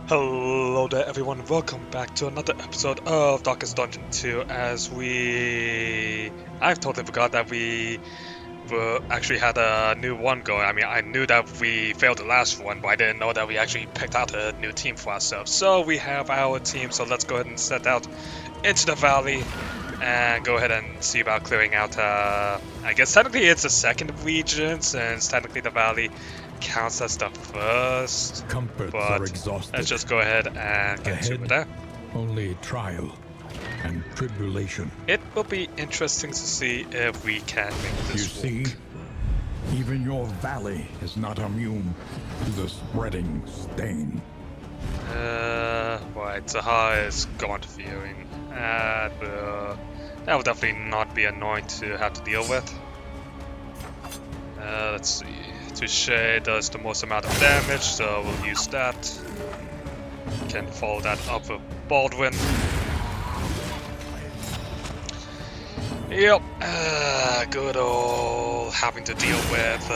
Hello there everyone, welcome back to another episode of Darkest Dungeon 2 I've totally forgot that we actually had a new one going. I mean, I knew that we failed the last one, but I didn't know that we actually picked out a new team for ourselves. So we have our team, so let's go ahead and set out into the valley and go ahead and see about clearing out, I guess technically it's the second region, since technically the valley counts as the first. Comforts But are exhausted. let's just go ahead and get to it. Only trial and tribulation. It will be interesting to see if we can make this You work. see, even your valley is not immune to the spreading stain. Right, Zaha is gaunt viewing. That will definitely not be annoying to have to deal with. Let's see. Touche does the most amount of damage, so we'll use that. Can follow that up with Baldwin. Yep, good old having to deal with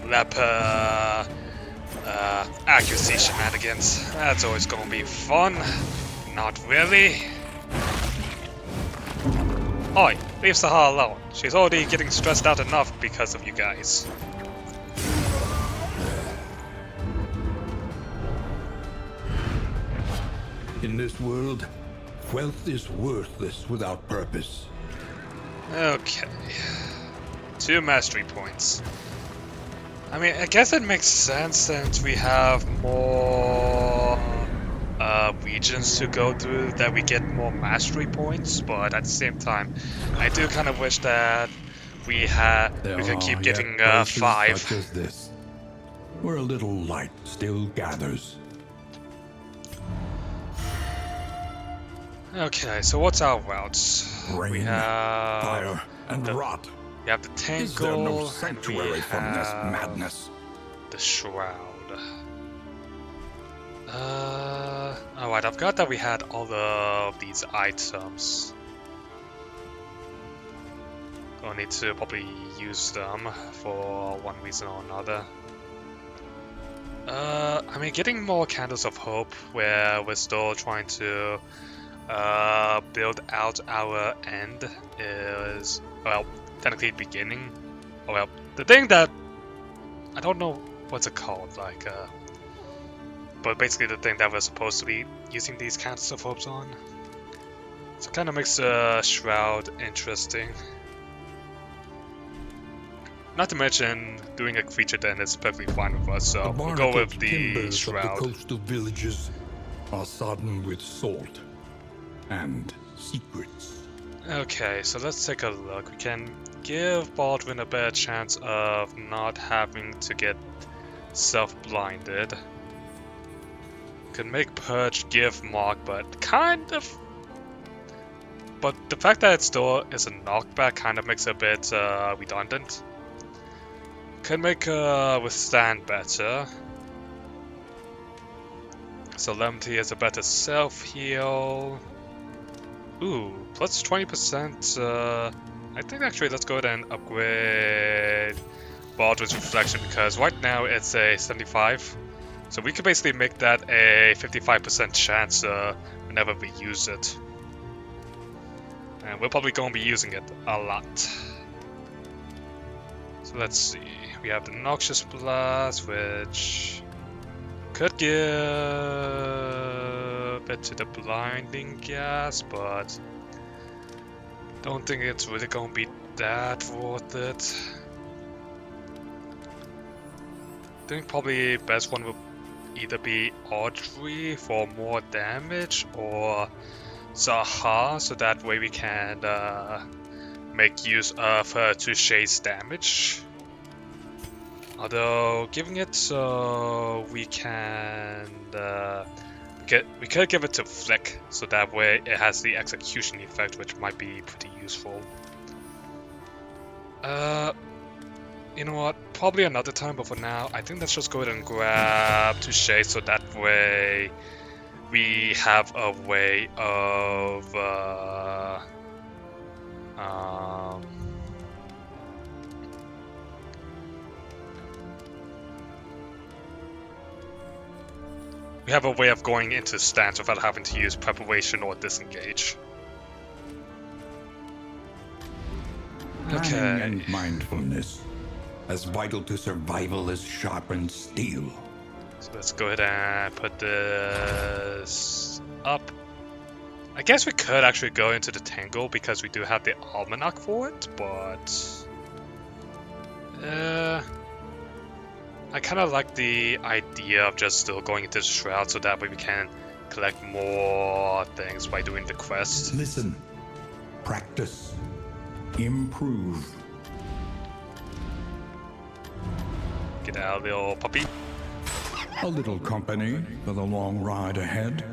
leper accuracy shenanigans. That's always gonna be fun. Not really. Oi, leave Saha alone. She's already getting stressed out enough because of you guys. In this world, wealth is worthless without purpose. Okay. 2 mastery points. I mean, I guess it makes sense since we have more regions to go through that we get more mastery points, but at the same time, I do kind of wish that we could keep getting 5. Such as this, where a little light still gathers. Okay, so what's our routes? Rain, we have fire, and rot. We have the Tangle, Is there no and sanctuary we from this have madness? the Shroud. Alright, I forgot that we had all of these items. Gonna need to probably use them for one reason or another. I mean, getting more Candles of Hope, where we're still trying to build out our end, is, well, technically beginning. Oh, well, the thing that I don't know what's it called, like, but basically the thing that we're supposed to be using these Candles of Hopes on. So it kind of makes the Shroud interesting. Not to mention, doing a creature den is perfectly fine with us, so we'll go with the Shroud. The coastal villages are sodden with salt and secrets. Okay, so let's take a look. We can give Baldwin a better chance of not having to get self-blinded. Can make Purge give Mark, but kind of... But the fact that it still is a knockback kind of makes it a bit redundant. Can make Withstand better. Solemnity is a better self-heal. Ooh, plus 20%. I think actually let's go ahead and upgrade Baldwin's Reflection, because right now it's a 75. So we could basically make that a 55% chance whenever we use it. And we're probably going to be using it a lot. So let's see. We have the Noxious Blast, which could give it to the Blinding Gas, but don't think it's really going to be that worth it. I think probably best one would either be Audrey for more damage, or Zaha, so that way we can make use of her Touche's damage. Although giving it so we can we could give it to Flick, so that way it has the execution effect, which might be pretty useful. You know what? Probably another time, but for now, I think let's just go ahead and grab Touche, so that way we have a way of we have a way of going into stance without having to use preparation or disengage. Planning and mindfulness, as vital to survival as sharpened steel. So let's go ahead and put this up. I guess we could actually go into the Tangle because we do have the Almanac for it, but I kind of like the idea of just still going into the Shroud so that way we can collect more things by doing the quest. Listen, practice, improve. Get out, little puppy. A little company for the long ride ahead.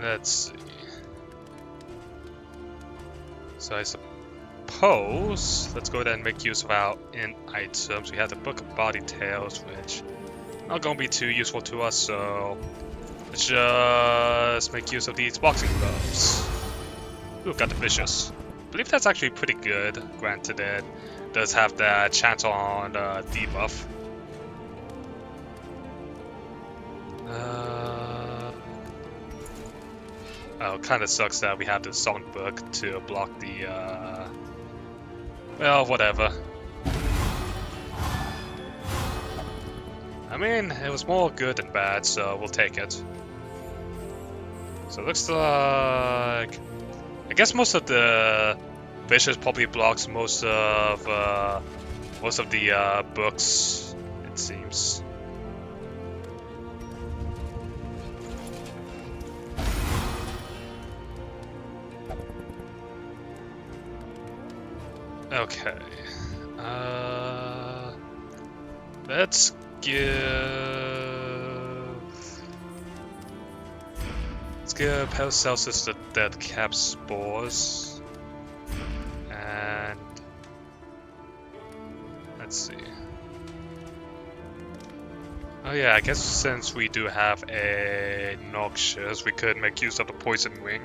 Let's see. So I suppose let's go ahead and make use of our in items. We have the Book of Body Tales, which not gonna be too useful to us, so let's just make use of these boxing gloves. Ooh, got the vicious. I believe that's actually pretty good. Granted, it does have that chance on debuff. Oh, kind of sucks that we have the songbook to block the, well, whatever. I mean, it was more good than bad, so we'll take it. So it looks like... I guess most of the vicious probably blocks most of the books, it seems. Okay, let's give Paracelsus the dead cap spores, and let's see. Oh yeah, I guess since we do have a Noxious, we could make use of the Poison Wing.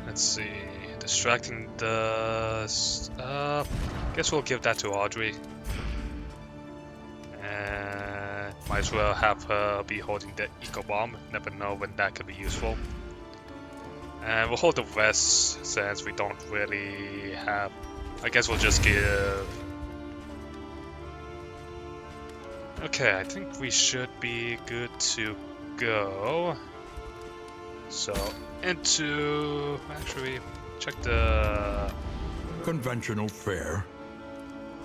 Let's see, distracting dust. Guess we'll give that to Audrey. And might as well have her be holding the Eco Bomb. Never know when that could be useful. And we'll hold the rest since we don't really have. I guess we'll just give. Okay, I think we should be good to go. So. Into... actually, check the... Conventional fare,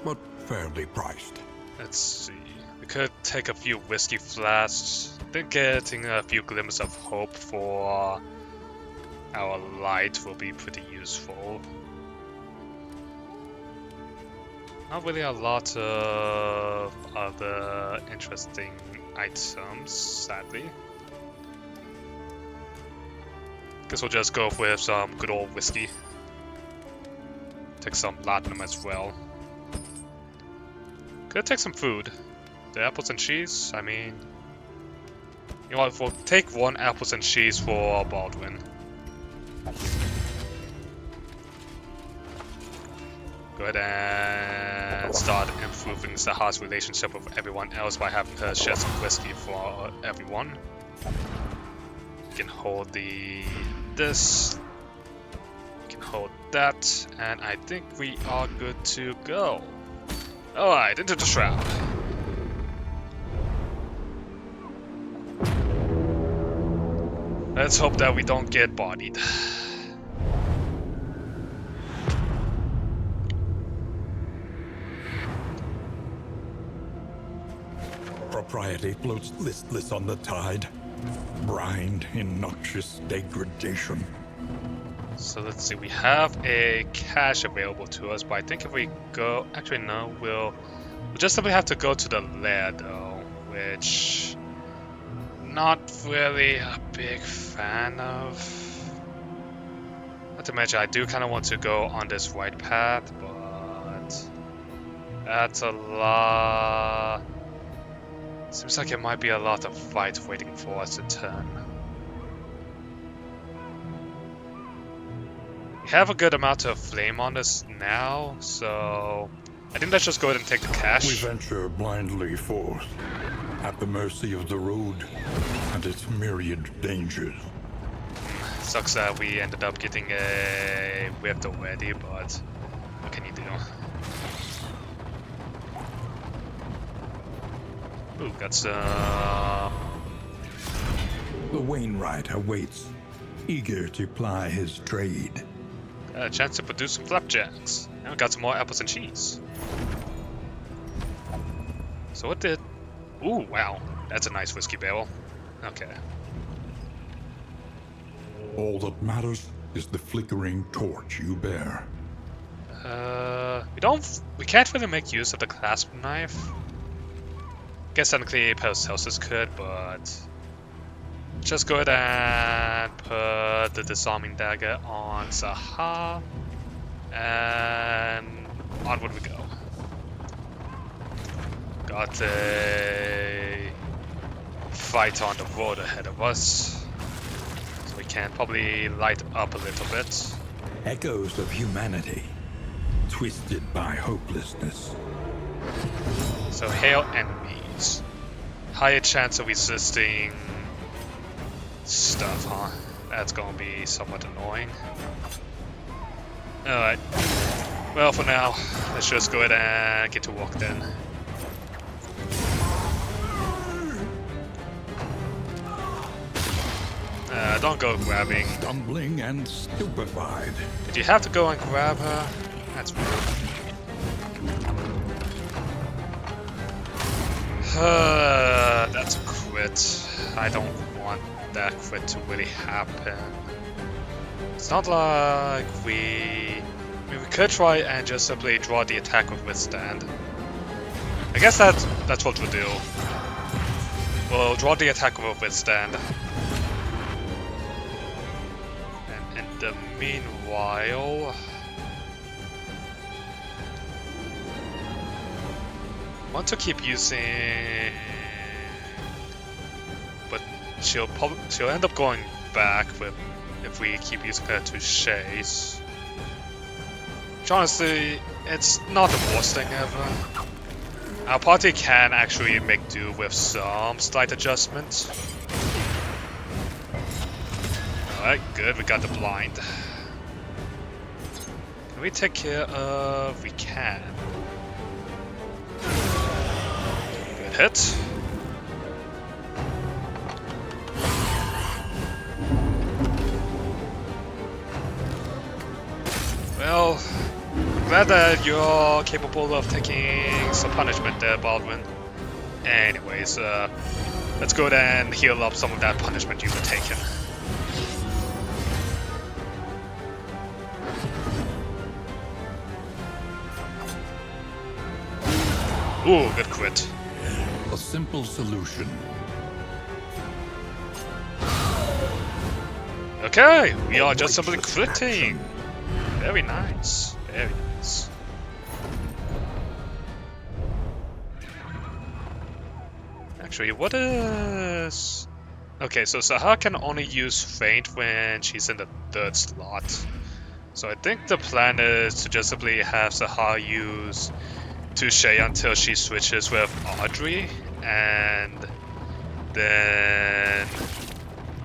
but fairly priced. Let's see. We could take a few whiskey flasks. I think getting a few glimmers of hope for our light will be pretty useful. Not really a lot of other interesting items, sadly. Guess we'll just go with some good old whiskey. Take some laudanum as well. Could take some food. The apples and cheese, I mean... You know what, we'll take one apples and cheese for Baldwin. Go ahead and start improving Zaha's relationship with everyone else by having her share some whiskey for everyone. You can hold this, you can hold that, and I think we are good to go. Alright, into the Shroud. Let's hope that we don't get bodied. Propriety floats listless on the tide, brined in noxious degradation. So let's see, we have a cache available to us, but I think if we go... Actually, no, we'll just simply have to go to the lair, though, which... Not really a big fan of. Not to mention, I do kind of want to go on this right path, but... That's a lot... Seems like it might be a lot of fight waiting for us to turn. We have a good amount of flame on us now, so I think let's just go ahead and take the cash. We venture blindly forth, at the mercy of the road and its myriad dangers. Sucks that we ended up getting a whipped already, but what can you do? Ooh, got some... The Wainwright awaits, eager to ply his trade. A chance to produce some flapjacks. And we got some more apples and cheese. So what did... Ooh, wow. That's a nice whiskey barrel. Okay. All that matters is the flickering torch you bear. We can't really make use of the clasp knife. Guess technically Paracelsus could, but... Just go ahead and put the disarming dagger on Zaha. And onward we go. Got a fight on the road ahead of us. So we can probably light up a little bit. Echoes of humanity, twisted by hopelessness. So hail enemies. Higher chance of resisting stuff, huh? That's gonna be somewhat annoying. Alright. Well, for now, let's just go ahead and get to work then. Don't go grabbing. Stumbling and stupefied. Did you have to go and grab her? That's rude. That's a crit. I don't want that crit to really happen. It's not like we... I mean, we could try and just simply draw the attack with withstand. I guess that's what we'll do. We'll draw the attack with withstand. And in the meanwhile... I want to keep using... But she'll end up going back with if we keep using her to chase. Which honestly, it's not the worst thing ever. Our party can actually make do with some slight adjustments. Alright, good, we got the blind. Can we take care of... We can. Good hit. Well, glad that you're capable of taking some punishment there, Baldwin. Anyways, let's go ahead and heal up some of that punishment you've taken. Ooh, good crit. A simple solution. Okay, we are just simply critting. Very nice, very nice. Actually, what is... Okay, so Zaha can only use feint when she's in the third slot. So I think the plan is to just simply have Zaha use Touche until she switches with Audrey, and then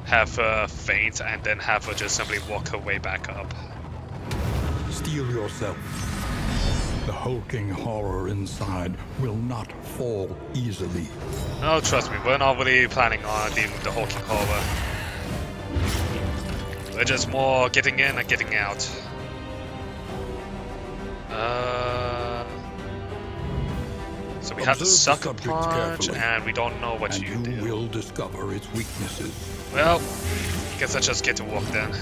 have her feint, and then have her just simply walk her way back up. Steel yourself. The hulking horror inside will not fall easily. No, trust me, we're not really planning on dealing with the hulking horror. We're just more getting in and getting out. So we have the sucker punch, and we don't know what you do. You will discover its weaknesses. Well, guess let's just get to work then.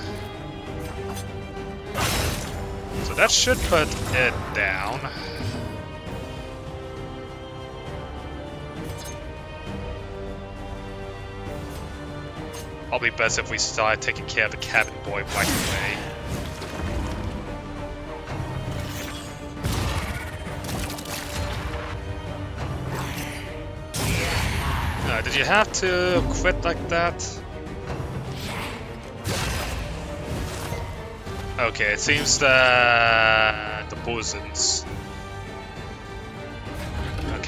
So that should put it down. Probably best if we start taking care of the cabin boy right away. Did you have to quit like that? Okay, it seems that the bosoms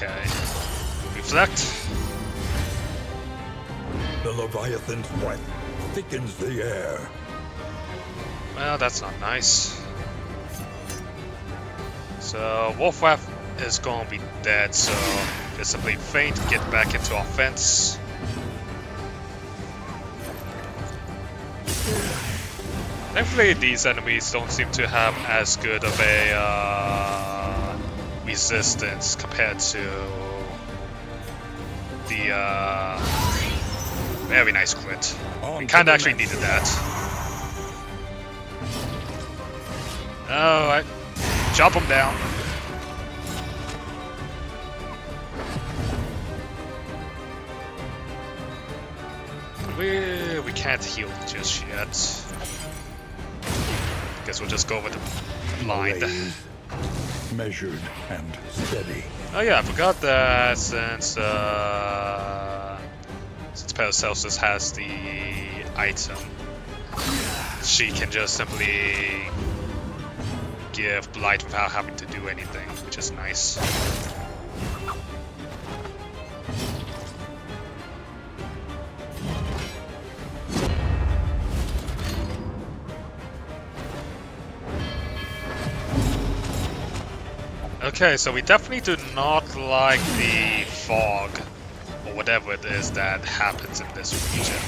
Okay. Reflect. The Leviathan's breath thickens the air. Well, that's not nice. So, Wolfwrath is gonna be dead, so just simply feint, get back into offense. Thankfully, these enemies don't seem to have as good of a resistance compared to the very nice crit. We kinda actually needed that. Alright. Chop him down. We can't heal just yet. Guess we'll just go with the blind. Measured and steady. Oh yeah, I forgot that since Paracelsus has the item, she can just simply give blight without having to do anything, which is nice. Okay, so we definitely do not like the fog, or whatever it is that happens in this region.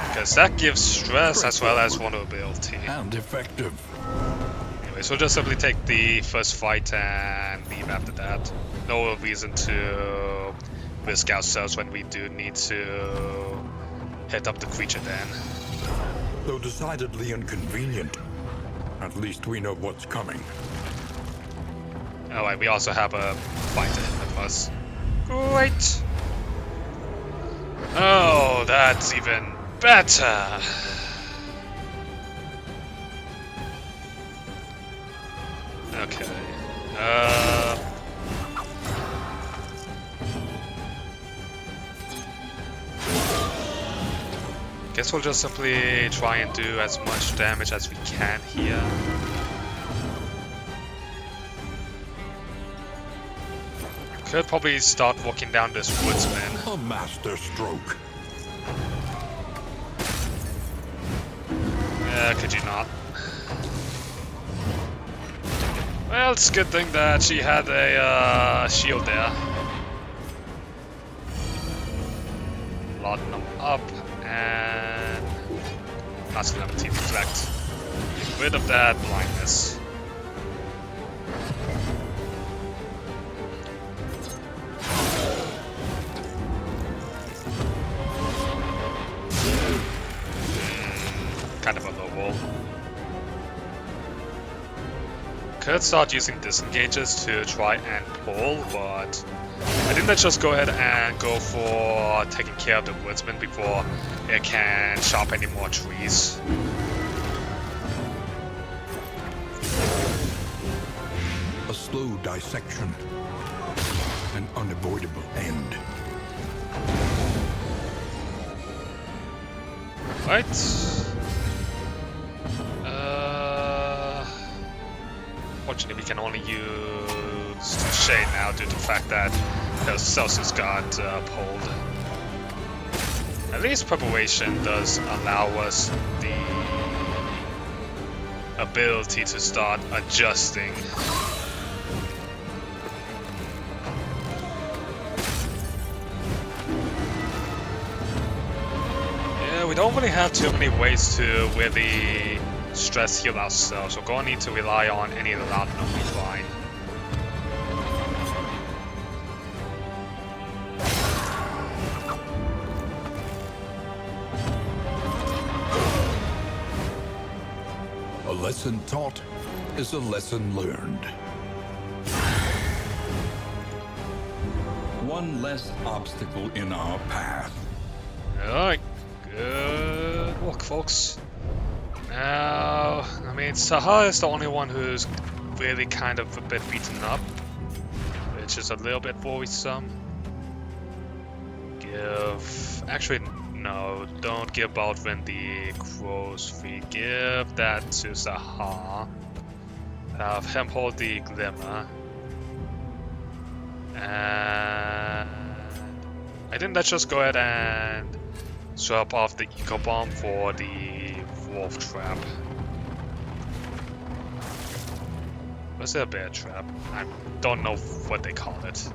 Because that gives stress as well as vulnerability. And effective. Anyways, we'll just simply take the first fight and leave after that. No reason to risk ourselves when we do need to hit up the creature then. Though decidedly inconvenient, at least we know what's coming. Alright, we also have a fight ahead of us. Great! Oh, that's even better! Okay. Guess we'll just simply try and do as much damage as we can here. Could probably start walking down this woodsman. A master stroke. Could you not? Well, it's a good thing that she had a shield there. Loading them up. And that's another team reflect. Get rid of that blindness. Kind of a low wall. Could start using disengages to try and pull, but I think let's just go ahead and go for taking care of the woodsman before it can chop any more trees. A slow dissection. An unavoidable end. Right. Fortunately, we can only use Shade now due to the fact that Celsius got pulled. At least Preparation does allow us the ability to start adjusting. Yeah, we don't really have too many ways to really stress heal ourselves, so we're going to need to rely on any of the laudanum we find. A lesson taught is a lesson learned. One less obstacle in our path. Alright, good work, folks. Now, I mean, Saha is the only one who's really kind of a bit beaten up, which is a little bit worrisome. Actually, no, don't give Baldwin the crow's feet. Give that to Saha. Have him hold the glimmer. And I think let's just go ahead and swap off the eco bomb for the wolf trap. Was it a bear trap? I don't know what they call it.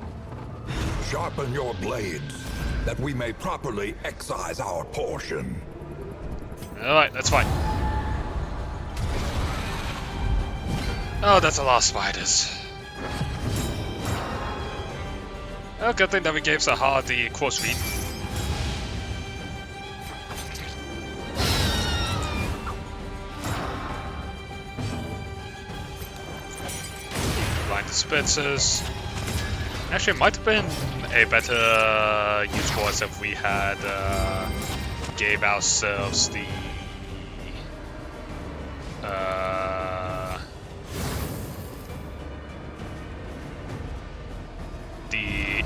Sharpen your blades, that we may properly excise our portion. Alright, that's fine. Oh, that's a lot of spiders. Oh, good thing that we gave Sahar the quartz feet. Blind the spitzers. Actually, it might have been a better use for us if we had gave ourselves the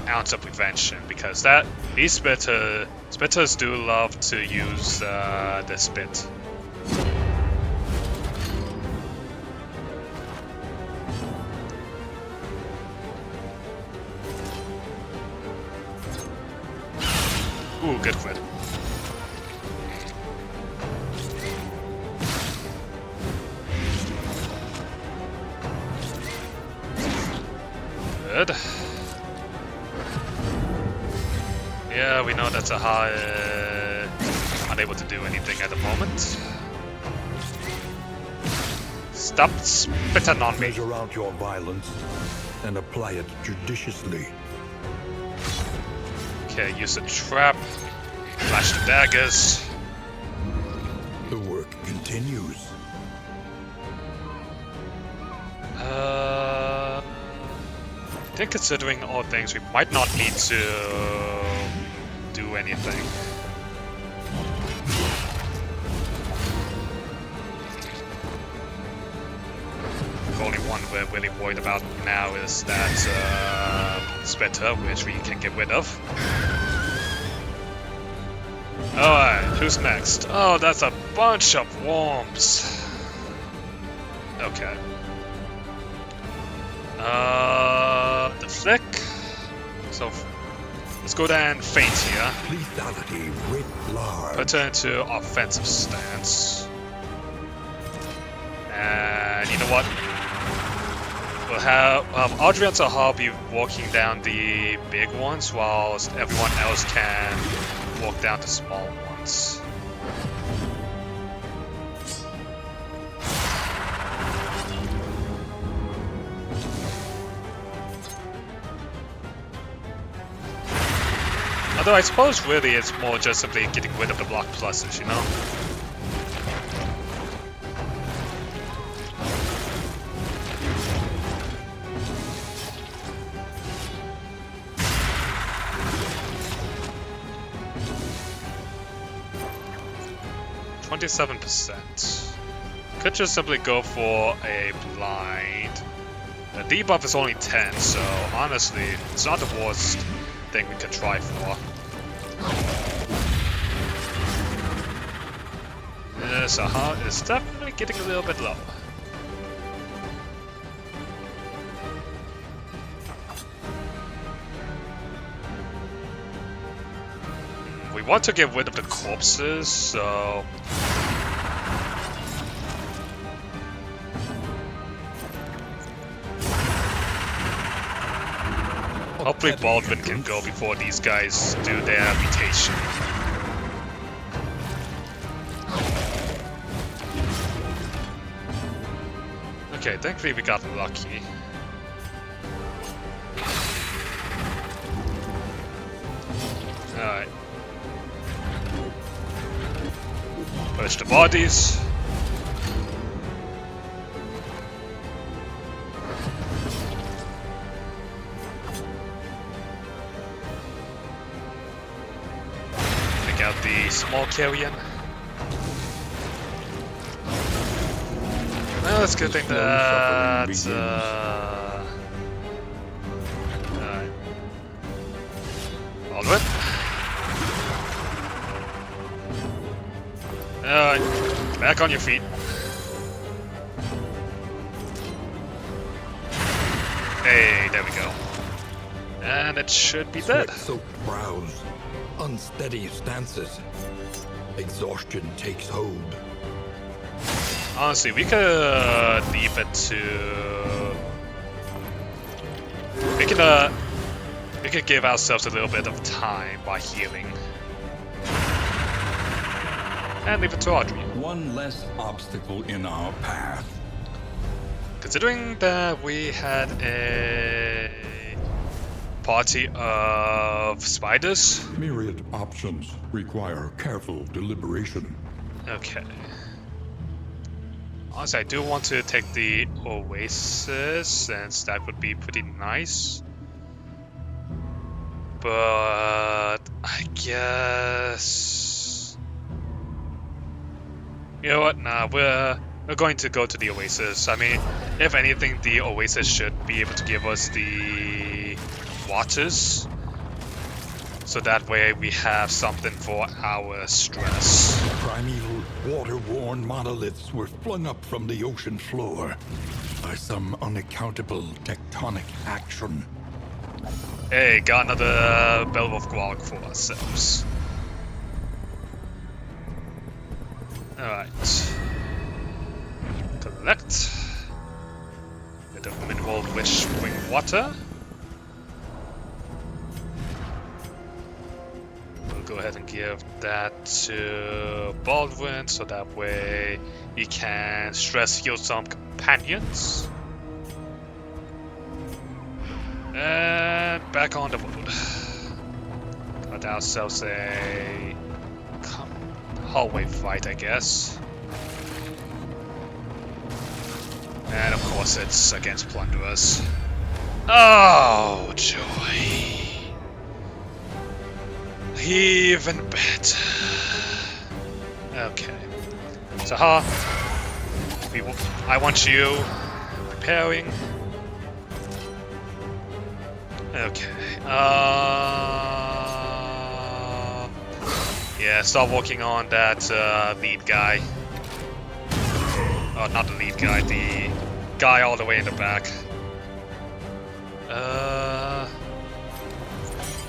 ounce of prevention, because these spitters do love to use the spit. Ooh, good crit. Good. Yeah, we know that's a high, unable to do anything at the moment. Stop spitting on me. Measure out your violence and apply it judiciously. Okay, use a trap. Flash the daggers. The work continues. I think considering all things, we might not need to do anything. The only one we're really worried about now is that spitter, which we can get rid of. Alright, who's next? Oh, that's a bunch of worms. Okay. The flick. So let's go down and feint here. Lethality writ large. Put her into offensive stance. And you know what? We'll have Audrey and Sahar be walking down the big ones, whilst everyone else can walk down the small ones. Although I suppose really it's more just simply getting rid of the block pluses, you know? %. Could just simply go for a blind. The debuff is only 10, so honestly, it's not the worst thing we could try for. Sahar is definitely getting a little bit low. We want to get rid of the corpses, so hopefully Baldwin can go before these guys do their mutation. Okay, thankfully we got lucky. Alright. Push the bodies. Take out the small carrion. Well, that's a good thing that alright. Baldwin. Alright, back on your feet. Hey, there we go. And it should be dead. Sweat-soaked brows, unsteady stances. Exhaustion takes hold. Honestly, we could leave it to... We could give ourselves a little bit of time by healing. And leave it to Audrey. One less obstacle in our path. Considering that we had a party of spiders. Myriad options require careful deliberation. Okay. Honestly, I do want to take the Oasis, since that would be pretty nice. But I guess... You know what? Nah, we're going to go to the Oasis. I mean, if anything, the Oasis should be able to give us the waters. So that way we have something for our stress. Primeval, water-worn monoliths were flung up from the ocean floor by some unaccountable tectonic action. Hey, got another Bell of Guarg for ourselves. Alright. Collect. Bit of mineral rich spring water. We'll go ahead and give that to Baldwin so that way he can stress heal some companions. And back on the road. Got ourselves a hallway fight, I guess. And of course it's against plunderers. Oh, joy. Even better. Okay. So, I want you preparing. Okay. Yeah, start working on that lead guy. Oh, not the lead guy, the guy all the way in the back.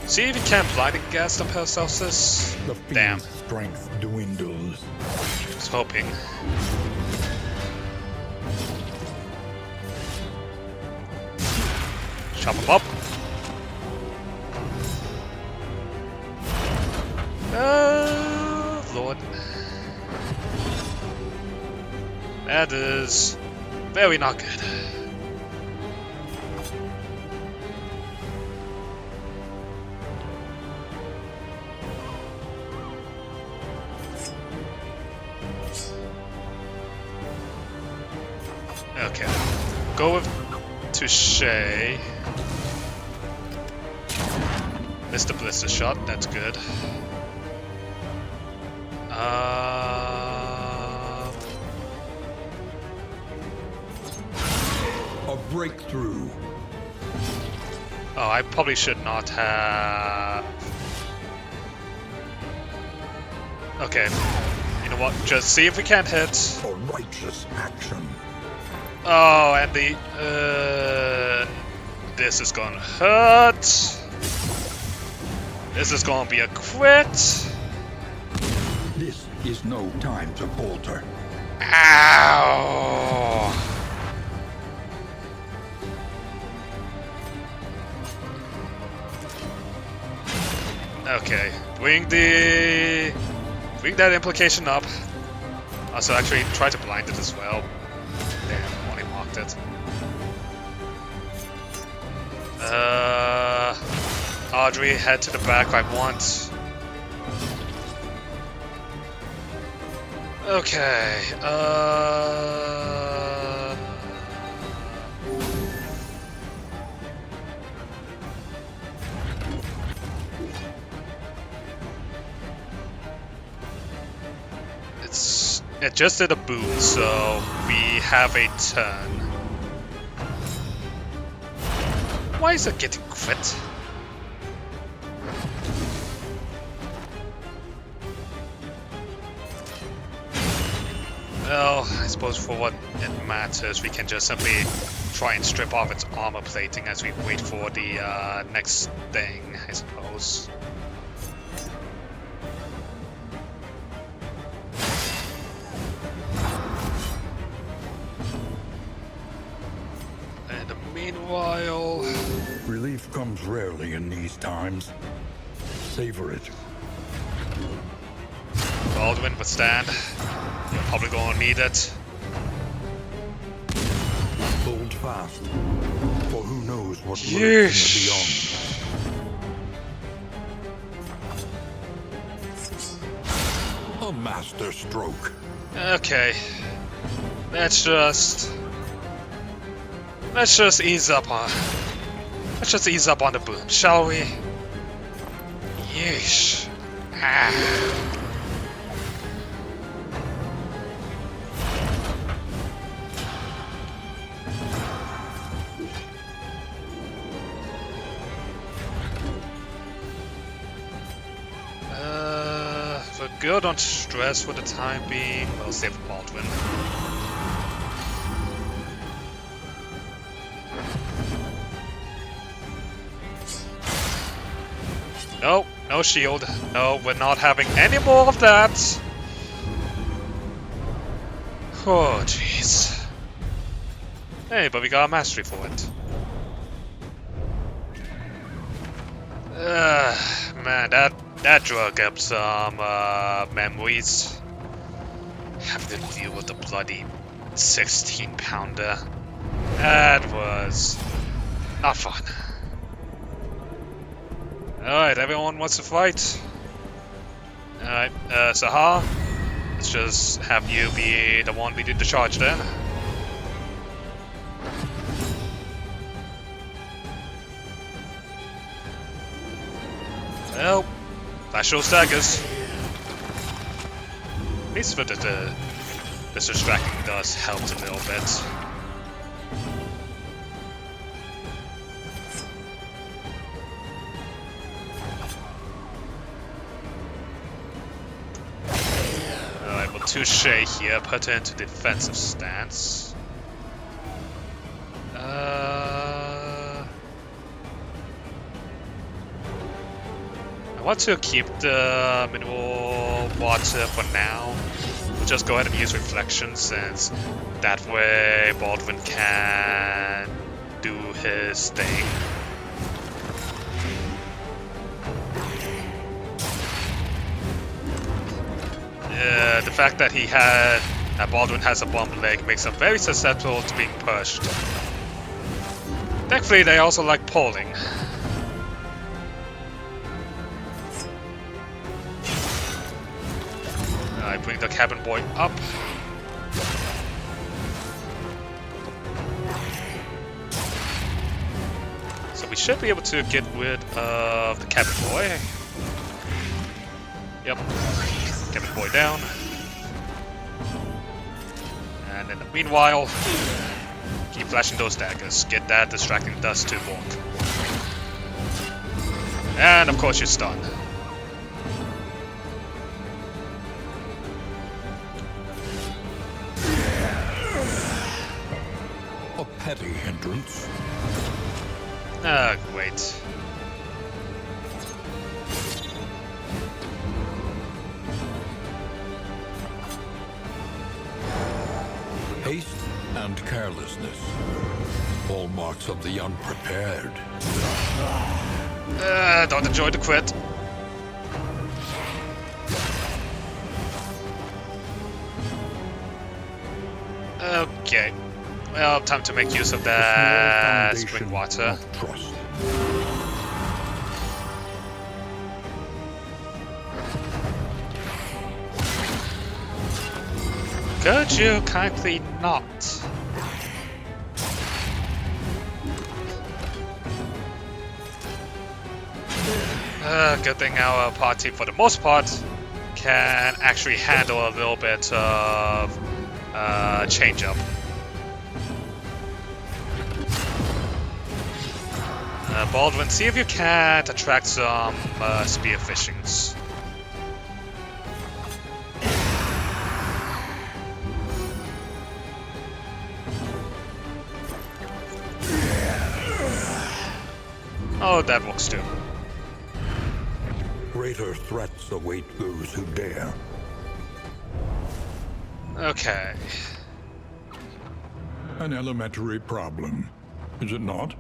See if we can blinding gas the Paracelsus. Damn. Strength dwindles. Was hoping. Chop him up. Lord. That is very not good. Okay. Go with Touche. Missed the blister shot, that's good. A breakthrough. Oh, I probably should not have... Okay. You know what? Just see if we can hit. A righteous action. Oh, and the... this is gonna hurt. This is gonna be a crit. This is no time to falter. Ow! Okay, bring that implication up. Also, actually, try to blind it as well. Damn, only marked it. Audrey, head to the back. I want. Okay. It just did a boot, so we have a turn. Why is it getting crit? Well, I suppose for what it matters, we can just simply try and strip off its armor plating as we wait for the next thing, I suppose. And meanwhile... Relief comes rarely in these times. Savor it. Baldwin, withstand. You're probably gonna need it. Hold fast, for who knows what lurks Yeesh. in the beyond. A master stroke. Okay. Let's just ease up on... Let's just ease up on the boom, shall we? Yeesh. Ah. Good, don't stress for the time being. We'll save Baldwin. No, no shield. No, we're not having any more of that. Oh, jeez. Hey, but we got a mastery for it. Man, that drug up some memories. Having to deal with the bloody 16-pounder. That was not fun. Alright, everyone wants to fight? Alright, Sahar, let's just have you be the one leading the charge then. Well, flash those daggers. At least for the distracting does help a little bit. Alright, well, touche here, put her into defensive stance. I want to keep the mineral water for now. We'll just go ahead and use reflection, since that way Baldwin can do his thing. The fact that Baldwin has a bomb leg makes him very susceptible to being pushed. Thankfully, they also like pulling. I bring the cabin boy up. So we should be able to get rid of the cabin boy. Yep. Cabin boy down. And in the meanwhile, keep flashing those daggers. Get that distracting dust to walk. And of course you're stunned. A petty hindrance. Ah, great. Haste and carelessness. Hallmarks of the unprepared. Don't enjoy the crit. Okay. Well, time to make use of that spring water. Trust. Could you kindly not? Good thing our party, for the most part, can actually handle a little bit of change-up. Baldwin, see if you can't attract some spearfishings. Oh, that works too. Greater threats await those who dare. Okay. An elementary problem, is it not?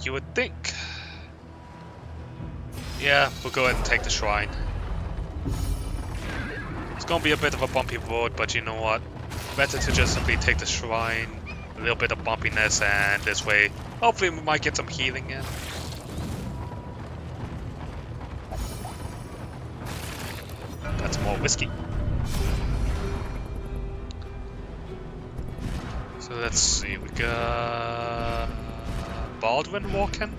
You would think. Yeah, we'll go ahead and take the shrine. It's gonna be a bit of a bumpy road, but you know what? Better to just simply take the shrine, a little bit of bumpiness, and this way, hopefully we might get some healing in. That's more whiskey. So let's see, we got Baldwin walking.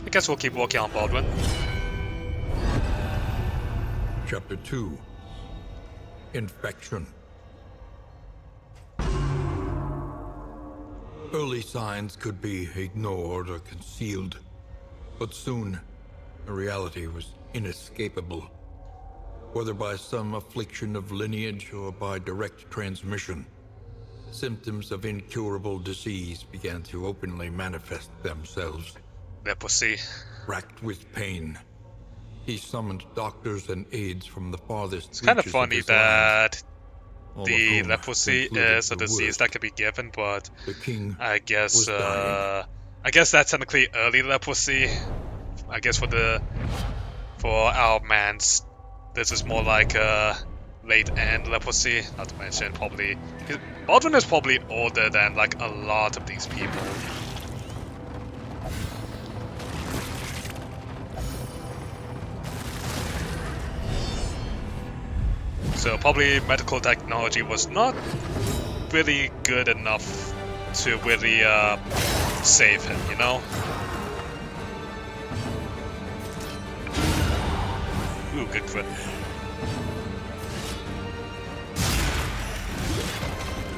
I guess we'll keep walking on Baldwin. Chapter 2. Infection. Early signs could be ignored or concealed, but soon the reality was inescapable. Whether by some affliction of lineage or by direct transmission, symptoms of incurable disease began to openly manifest themselves. Leprosy. Racked with pain, he summoned doctors and aides from the farthest It's kind of reaches funny his land, that all of the whom leprosy concluded is a the disease worst. that can be given, but The king I guess was dying. I guess that's technically early leprosy. I guess for our mans, this is more like late end leprosy. Not to mention probably Baldwin is probably older than like a lot of these people. So probably medical technology was not really good enough to really save him, you know? Ooh, good crit.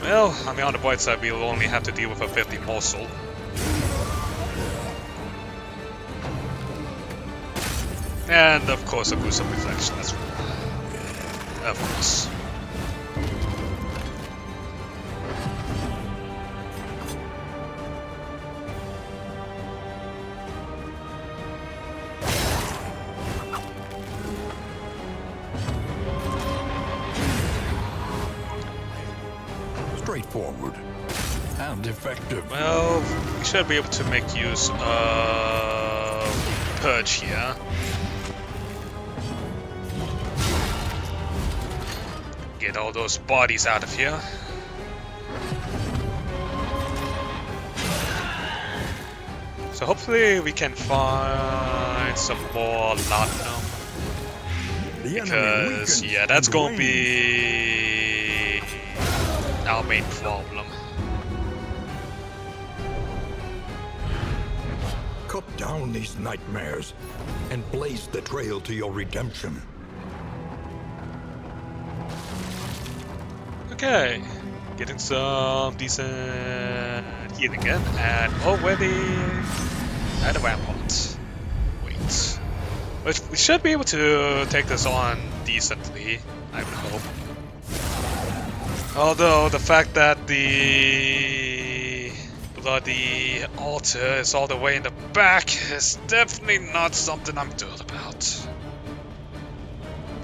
Well, I mean, on the bright side, we'll only have to deal with a 50 morsel. And of course, a gruesome reflection as well. Of course. Straightforward and effective. Well, we should be able to make use of Purge here. Get all those bodies out of here. So hopefully we can find some more laudanum. Because, yeah, that's gonna be our main problem. Cut down these nightmares and blaze the trail to your redemption. Okay, getting some decent healing in, and already at a rampart. Wait. But we should be able to take this on decently, I would hope. Although the fact that the bloody altar is all the way in the back is definitely not something I'm thrilled about.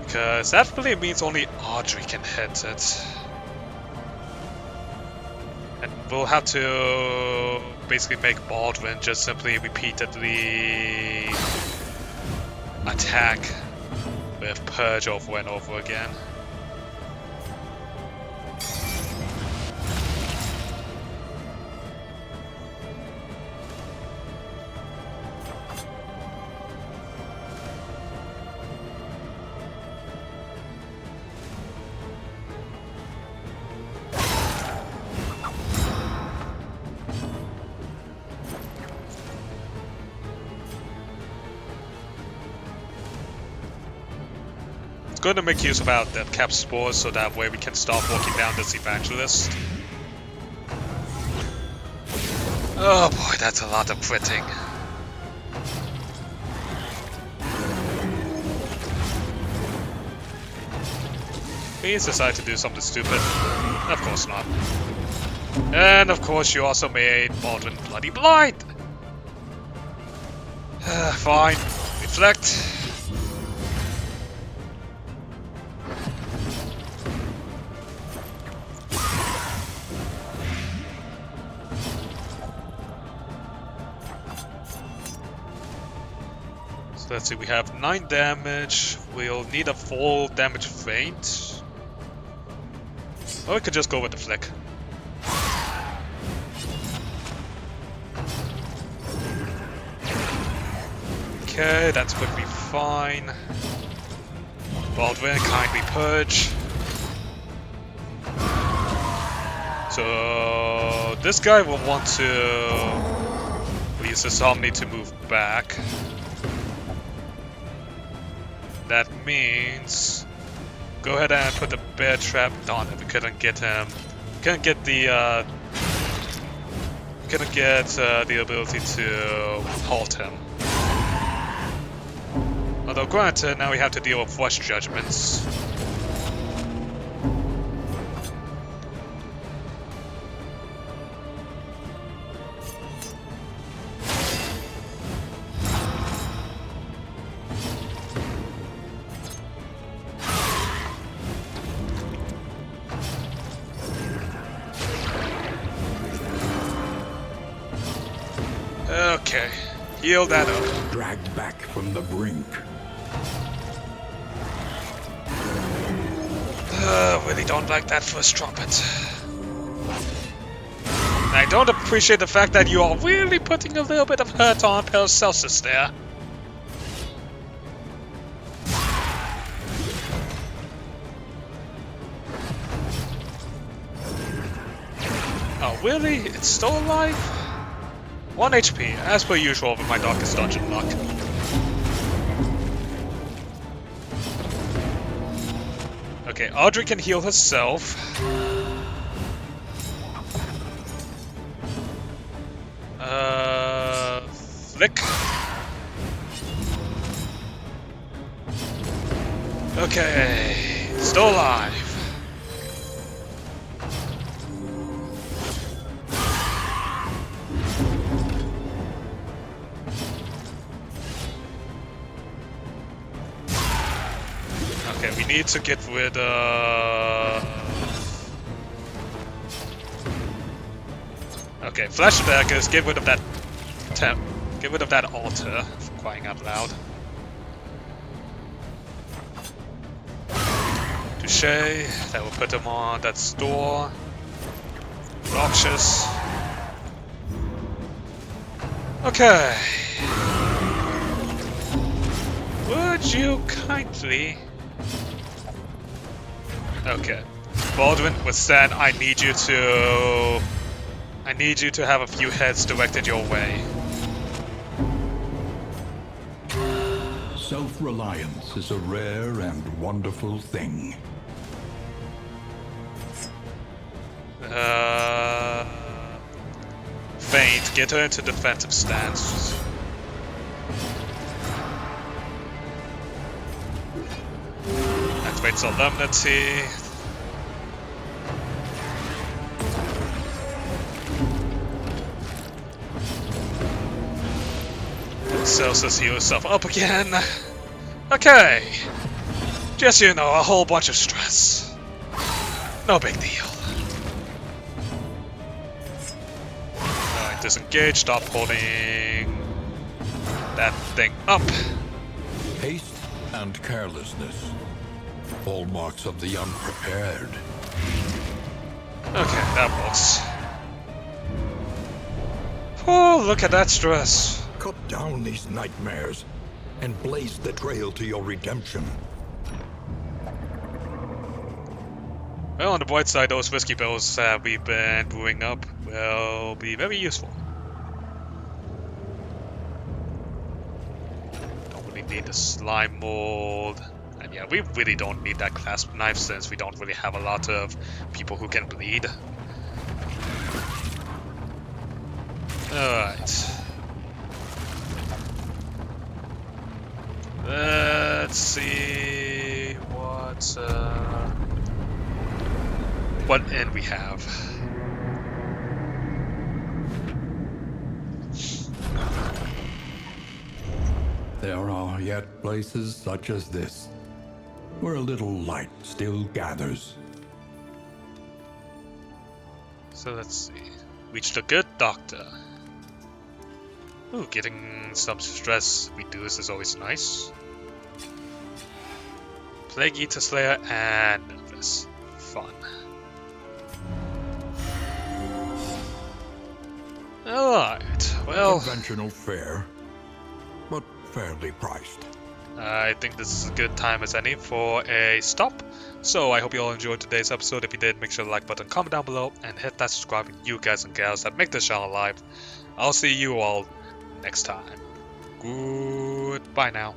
Because that really means only Audrey can hit it. And we'll have to basically make Baldwin just simply repeatedly attack with Purge over and over again. Going to make use of our death cap spores so that way we can start walking down this evangelist. Oh boy, that's a lot of critting. Please decide to do something stupid. Of course not. And of course you also made Baldwin bloody blind! Fine. Reflect. So let's see, we have 9 damage. We'll need a full damage feint. Or we could just go with the flick. Okay, that's going to be fine. Baldwin, kindly purge. So this guy will want to use his Omni to move back. That means go ahead and put the bear trap on it. We couldn't get him. Couldn't get the ability to halt him. Although granted, now we have to deal with Flesh Judgments. Okay, heal that up. Dragged back from the brink. Really don't like that first trumpet. I don't appreciate the fact that you are really putting a little bit of hurt on Paracelsus there. Oh, really? It's still alive? 1 HP, as per usual with my Darkest Dungeon luck. Okay, Audrey can heal herself. Flick. Okay, still alive. Okay, we need to get rid of... Okay, flashbackers, get rid of that get rid of that altar, for crying out loud. Touche, that will put him on that store. Noxious. Okay. Would you kindly... Okay. Baldwin, with Stan, I need you to have a few heads directed your way. Self-reliance is a rare and wonderful thing. Feint, get her into defensive stance. Activate Solemnity. Celsius heal yourself up again. Okay. Just, you know, a whole bunch of stress. No big deal. Alright, disengage, stop holding that thing up. Haste and carelessness. Hallmarks of the unprepared. Okay, that works. Oh, look at that stress. Cut down these nightmares and blaze the trail to your redemption. Well, on the bright side, those whiskey barrels that we've been brewing up will be very useful. Don't really need the slime mold. And yeah, we really don't need that clasp knife since we don't really have a lot of people who can bleed. Alright. Let's see what end we have. There are yet places such as this, where a little light still gathers. So let's see. Reached a good doctor. Ooh, getting some stress reduced is always nice. Plague Eater Slayer and Nervous. Fun. Alright, well... Conventional fare, but fairly priced. I think this is a good time as any for a stop. So I hope you all enjoyed today's episode. If you did, make sure to like button, comment down below, and hit that subscribe, you guys and gals that make this channel alive. I'll see you all next time. Goodbye now.